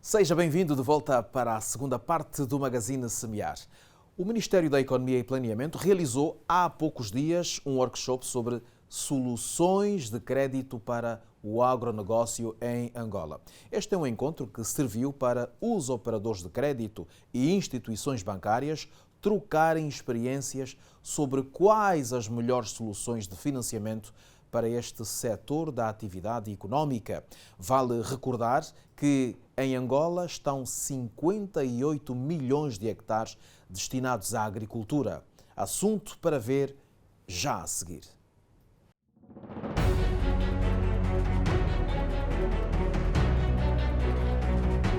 Seja bem-vindo de volta para a segunda parte do Magazine Semear. O Ministério da Economia e Planeamento realizou há poucos dias um workshop sobre soluções de crédito para o agronegócio em Angola. Este é um encontro que serviu para os operadores de crédito e instituições bancárias trocarem experiências sobre quais as melhores soluções de financiamento para este setor da atividade económica. Vale recordar que em Angola estão 58 milhões de hectares destinados à agricultura. Assunto para ver já a seguir.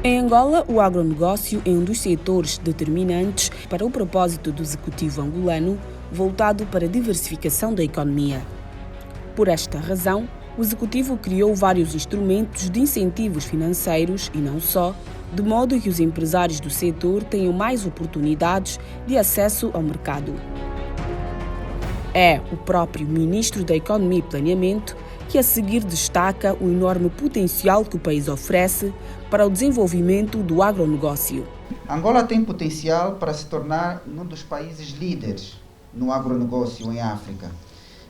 Em Angola, o agronegócio é um dos setores determinantes para o propósito do executivo angolano voltado para a diversificação da economia. Por esta razão, o executivo criou vários instrumentos de incentivos financeiros e não só, de modo que os empresários do setor tenham mais oportunidades de acesso ao mercado. É o próprio Ministro da Economia e Planeamento que a seguir destaca o enorme potencial que o país oferece para o desenvolvimento do agronegócio. Angola tem potencial para se tornar um dos países líderes no agronegócio em África,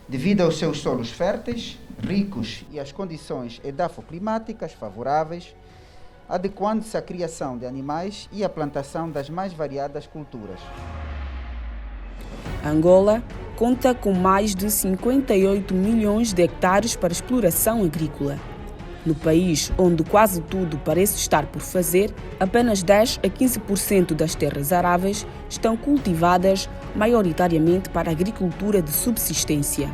devido aos seus solos férteis, ricos e às condições edafoclimáticas favoráveis, adequando-se à criação de animais e à plantação das mais variadas culturas. Angola conta com mais de 58 milhões de hectares para exploração agrícola. No país, onde quase tudo parece estar por fazer, apenas 10 a 15% das terras aráveis estão cultivadas maioritariamente para a agricultura de subsistência.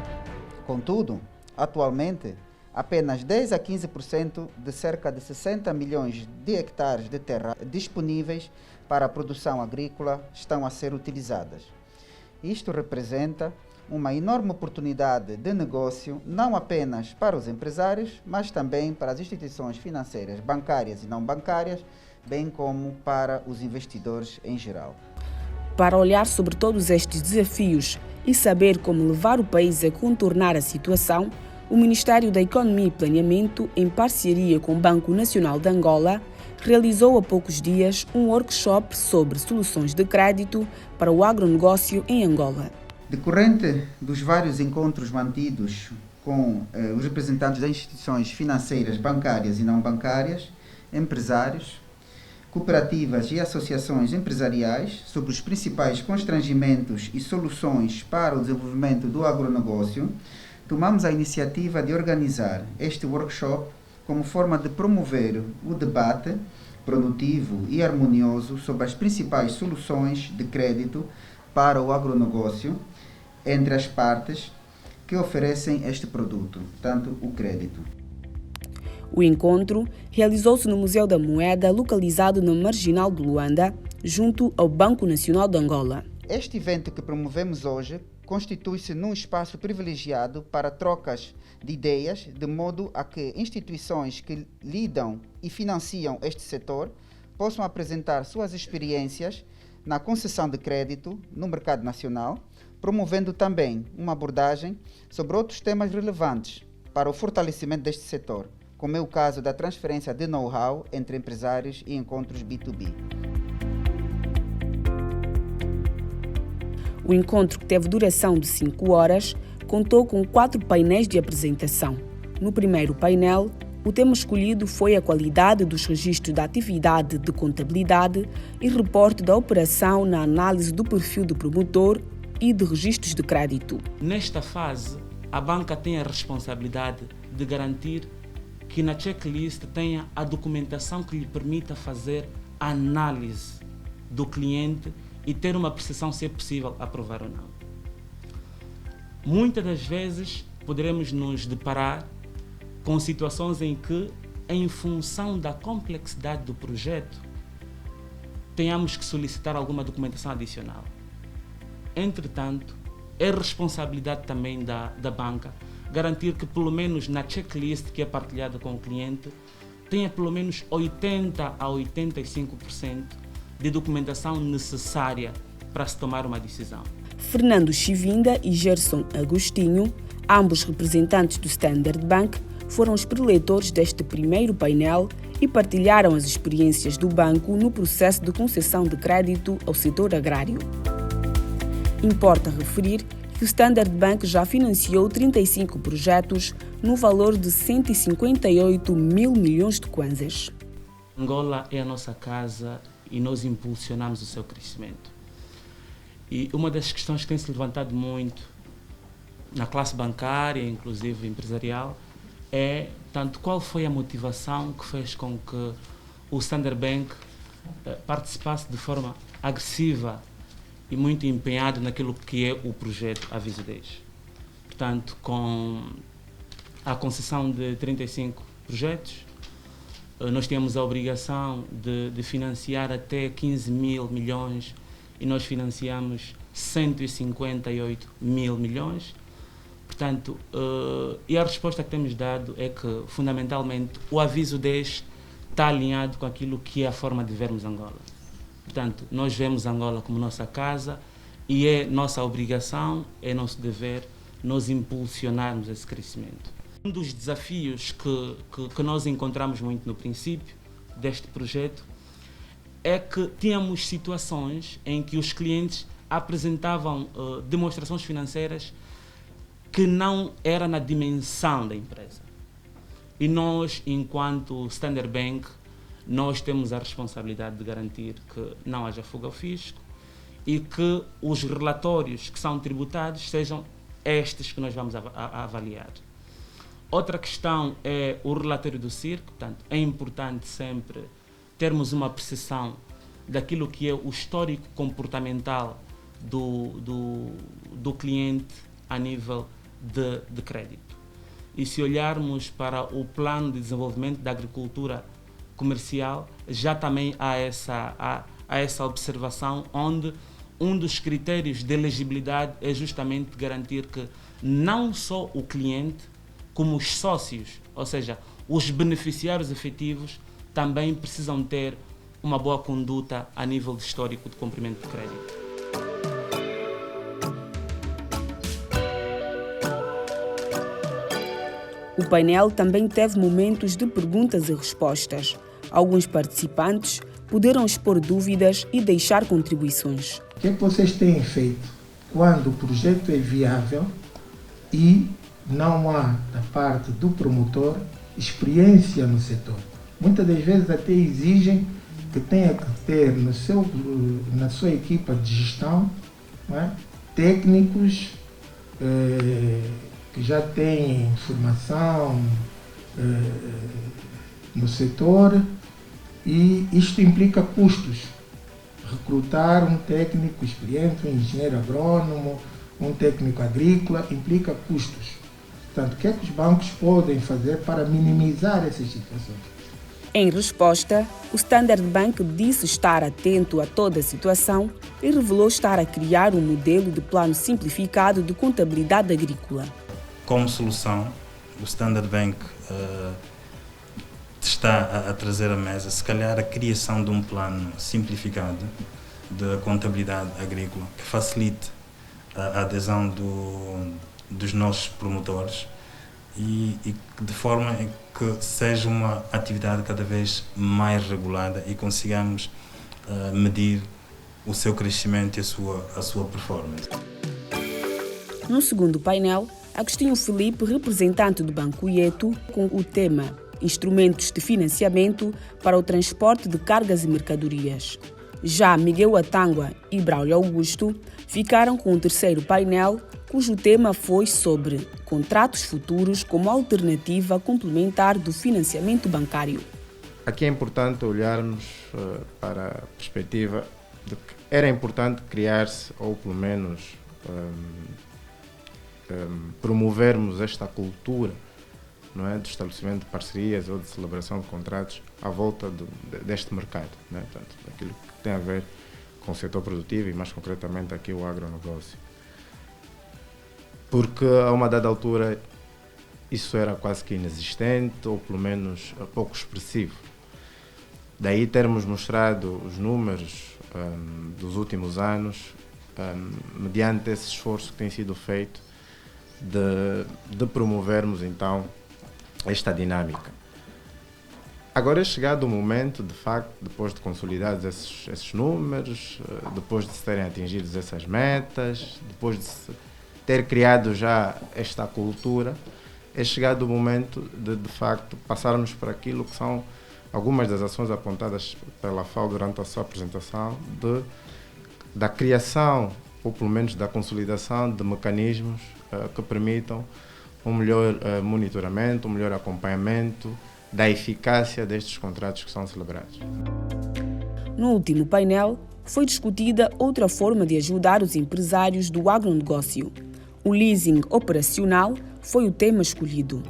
Contudo, atualmente, apenas 10 a 15% de cerca de 60 milhões de hectares de terra disponíveis para a produção agrícola estão a ser utilizadas. Isto representa uma enorme oportunidade de negócio, não apenas para os empresários, mas também para as instituições financeiras, bancárias e não bancárias, bem como para os investidores em geral. Para olhar sobre todos estes desafios e saber como levar o país a contornar a situação, o Ministério da Economia e Planeamento, em parceria com o Banco Nacional de Angola, realizou há poucos dias um workshop sobre soluções de crédito para o agronegócio em Angola. Decorrente dos vários encontros mantidos com os representantes das instituições financeiras, bancárias e não bancárias, empresários, cooperativas e associações empresariais sobre os principais constrangimentos e soluções para o desenvolvimento do agronegócio, tomamos a iniciativa de organizar este workshop como forma de promover o debate produtivo e harmonioso sobre as principais soluções de crédito para o agronegócio entre as partes que oferecem este produto, tanto o crédito. O encontro realizou-se no Museu da Moeda, localizado na Marginal de Luanda, junto ao Banco Nacional de Angola. Este evento que promovemos hoje constitui-se num espaço privilegiado para trocas de ideias, de modo a que instituições que lidam e financiam este setor possam apresentar suas experiências na concessão de crédito no mercado nacional, promovendo também uma abordagem sobre outros temas relevantes para o fortalecimento deste setor, como é o caso da transferência de know-how entre empresários e encontros B2B. O encontro, que teve duração de 5 horas, contou com 4 painéis de apresentação. No primeiro painel, o tema escolhido foi a qualidade dos registros da atividade de contabilidade e reporte da operação na análise do perfil do promotor e de registros de crédito. Nesta fase, a banca tem a responsabilidade de garantir que na checklist tenha a documentação que lhe permita fazer a análise do cliente e ter uma percepção se é possível aprovar ou não. Muitas das vezes poderemos nos deparar com situações em que, em função da complexidade do projeto, tenhamos que solicitar alguma documentação adicional. Entretanto, é responsabilidade também da banca garantir que, pelo menos na checklist que é partilhada com o cliente, tenha pelo menos 80% a 85% de documentação necessária para se tomar uma decisão. Fernando Chivinda e Gerson Agostinho, ambos representantes do Standard Bank, foram os preletores deste primeiro painel e partilharam as experiências do banco no processo de concessão de crédito ao setor agrário. Importa referir que o Standard Bank já financiou 35 projetos no valor de 158 mil milhões de kwanzas. Angola é a nossa casa e nós impulsionamos o seu crescimento. E uma das questões que tem se levantado muito na classe bancária, inclusive empresarial, é tanto qual foi a motivação que fez com que o Standard Bank participasse de forma agressiva e muito empenhado naquilo que é o projeto Aviso 10. Portanto, com a concessão de 35 projetos, nós tínhamos a obrigação de financiar até 15 mil milhões e nós financiamos 158 mil milhões. Portanto, e a resposta que temos dado é que, fundamentalmente, o Aviso 10 está alinhado com aquilo que é a forma de vermos Angola. Portanto, nós vemos Angola como nossa casa e é nossa obrigação, é nosso dever, nós impulsionarmos esse crescimento. Um dos desafios que nós encontramos muito no princípio deste projeto é que tínhamos situações em que os clientes apresentavam demonstrações financeiras que não era na dimensão da empresa. E nós, enquanto Standard Bank, nós temos a responsabilidade de garantir que não haja fuga ao fisco e que os relatórios que são tributados sejam estes que nós vamos avaliar. Outra questão é o relatório do circo. Portanto, é importante sempre termos uma percepção daquilo que é o histórico comportamental do cliente a nível de crédito. E se olharmos para o plano de desenvolvimento da agricultura comercial, já também há essa observação, onde um dos critérios de elegibilidade é justamente garantir que não só o cliente, como os sócios, ou seja, os beneficiários efetivos, também precisam ter uma boa conduta a nível de histórico de cumprimento de crédito. O painel também teve momentos de perguntas e respostas. Alguns participantes puderam expor dúvidas e deixar contribuições. O que vocês têm feito quando o projeto é viável e não há, da parte do promotor, experiência no setor? Muitas das vezes até exigem que tenha que ter na sua equipa de gestão, não é, técnicos que já têm formação no setor, e isto implica custos. Recrutar um técnico experiente, um engenheiro agrônomo, um técnico agrícola, implica custos. Portanto, o que é que os bancos podem fazer para minimizar essas situações? Em resposta, o Standard Bank disse estar atento a toda a situação e revelou estar a criar um modelo de plano simplificado de contabilidade agrícola. Como solução, o Standard Bank está a trazer à mesa, se calhar, a criação de um plano simplificado de contabilidade agrícola que facilite a adesão dos nossos promotores e de forma que seja uma atividade cada vez mais regulada e consigamos medir o seu crescimento e a sua performance. No segundo painel, Agostinho Felipe, representante do Banco IETO, com o tema Instrumentos de Financiamento para o Transporte de Cargas e Mercadorias. Já Miguel Atangua e Braulio Augusto ficaram com o terceiro painel, cujo tema foi sobre contratos futuros como alternativa complementar do financiamento bancário. Aqui é importante olharmos para a perspectiva de que era importante criar-se, ou pelo menos promovermos esta cultura, não é, de estabelecimento de parcerias ou de celebração de contratos à volta deste mercado, não é? Portanto, aquilo que tem a ver com o setor produtivo e mais concretamente aqui o agronegócio. Porque a uma dada altura isso era quase que inexistente ou pelo menos pouco expressivo. Daí termos mostrado os números dos últimos anos, mediante esse esforço que tem sido feito de promovermos então esta dinâmica. Agora é chegado o momento, de facto, depois de consolidados esses números, depois de se terem atingido essas metas, depois de se ter criado já esta cultura, é chegado o momento de facto, passarmos para aquilo que são algumas das ações apontadas pela FAO durante a sua apresentação, da criação, ou pelo menos da consolidação de mecanismos que permitam um melhor monitoramento, um melhor acompanhamento da eficácia destes contratos que são celebrados. No último painel, foi discutida outra forma de ajudar os empresários do agronegócio. O leasing operacional foi o tema escolhido.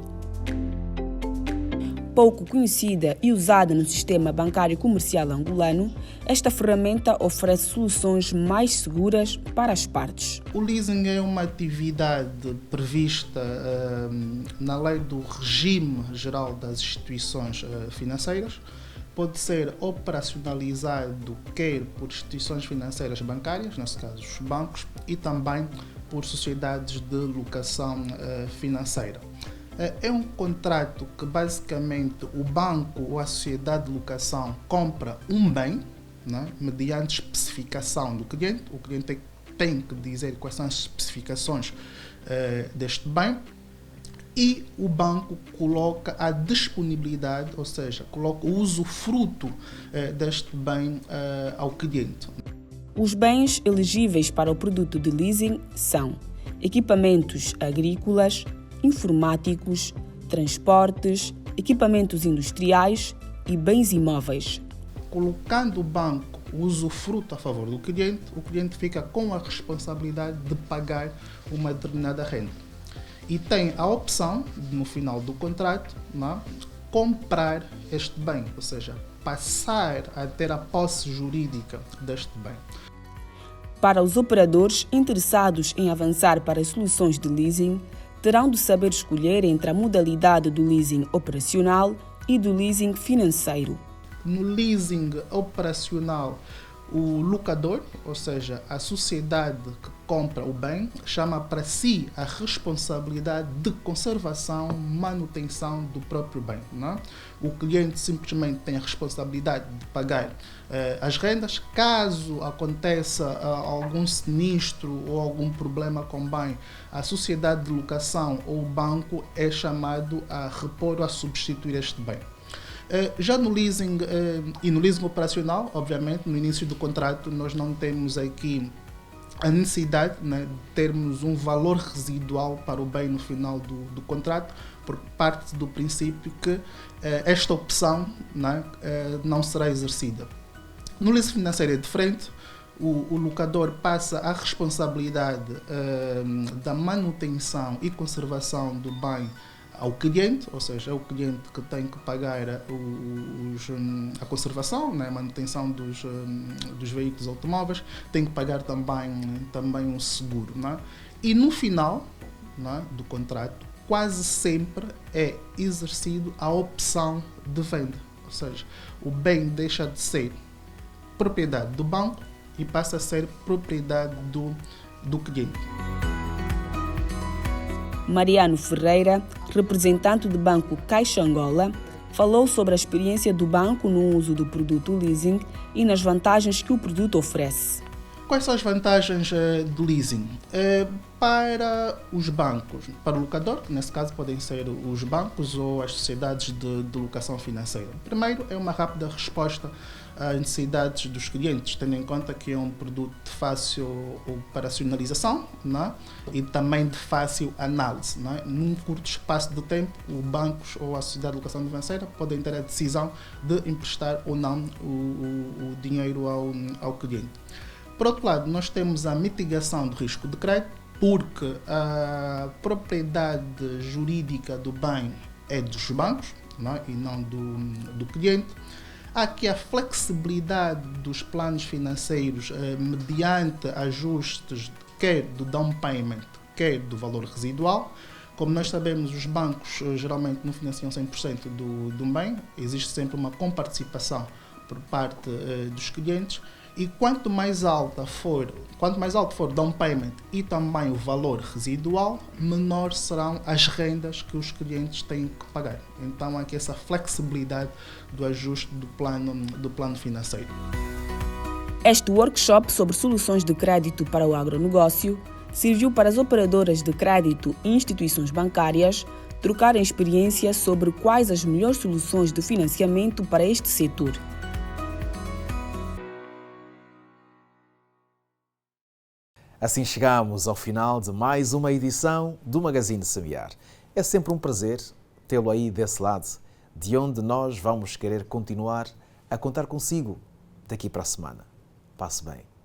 Pouco conhecida e usada no sistema bancário comercial angolano, esta ferramenta oferece soluções mais seguras para as partes. O leasing é uma atividade prevista na lei do regime geral das instituições financeiras. Pode ser operacionalizado quer por instituições financeiras bancárias, nesse caso os bancos, e também por sociedades de locação financeira. É um contrato que basicamente o banco ou a sociedade de locação compra um bem, né, mediante especificação do cliente. O cliente tem que dizer quais são as especificações deste bem, e o banco coloca a disponibilidade, ou seja, coloca o usufruto deste bem ao cliente. Os bens elegíveis para o produto de leasing são equipamentos agrícolas, informáticos, transportes, equipamentos industriais e bens imóveis. Colocando o banco o usufruto a favor do cliente, o cliente fica com a responsabilidade de pagar uma determinada renda. E tem a opção, no final do contrato, comprar este bem, ou seja, passar a ter a posse jurídica deste bem. Para os operadores interessados em avançar para as soluções de leasing, terão de saber escolher entre a modalidade do leasing operacional e do leasing financeiro. No leasing operacional, o locador, ou seja, a sociedade que compra o bem, chama para si a responsabilidade de conservação, manutenção do próprio bem. Não? O cliente simplesmente tem a responsabilidade de pagar as rendas. Caso aconteça algum sinistro ou algum problema com o bem, a sociedade de locação ou o banco é chamado a repor ou a substituir este bem. Já no leasing e no leasing operacional, obviamente, no início do contrato nós não temos aqui a necessidade, né, de termos um valor residual para o bem no final do contrato, porque parte do princípio que esta opção, né, não será exercida. No leasing financeiro é diferente. O locador passa a responsabilidade da manutenção e conservação do bem ao cliente, ou seja, é o cliente que tem que pagar a conservação, né, a manutenção dos veículos automóveis, tem que pagar também um seguro. Né? E no final, né, do contrato, quase sempre é exercido a opção de venda, ou seja, o bem deixa de ser propriedade do banco e passa a ser propriedade do cliente. Mariano Ferreira, representante do Banco Caixa Angola, falou sobre a experiência do banco no uso do produto leasing e nas vantagens que o produto oferece. Quais são as vantagens do leasing? Para os bancos, para o locador, que nesse caso podem ser os bancos ou as sociedades de locação financeira. Primeiro, é uma rápida resposta às necessidades dos clientes, tendo em conta que é um produto de fácil operacionalização, né? E também de fácil análise. Né? Num curto espaço de tempo, os bancos ou a sociedade de locação financeira podem ter a decisão de emprestar ou não o dinheiro ao cliente. Por outro lado, nós temos a mitigação do risco de crédito, porque a propriedade jurídica do bem é dos bancos, não, e não do cliente. Há aqui a flexibilidade dos planos financeiros mediante ajustes quer do down payment, quer do valor residual. Como nós sabemos, os bancos geralmente não financiam 100% do bem, existe sempre uma comparticipação por parte dos clientes. E quanto mais alto for o down payment e também o valor residual, menor serão as rendas que os clientes têm que pagar. Então há aqui essa flexibilidade do ajuste do plano financeiro. Este workshop sobre soluções de crédito para o agronegócio serviu para as operadoras de crédito e instituições bancárias trocarem experiência sobre quais as melhores soluções de financiamento para este setor. Assim chegamos ao final de mais uma edição do Magazine Semear. É sempre um prazer tê-lo aí desse lado, de onde nós vamos querer continuar a contar consigo daqui para a semana. Passe bem.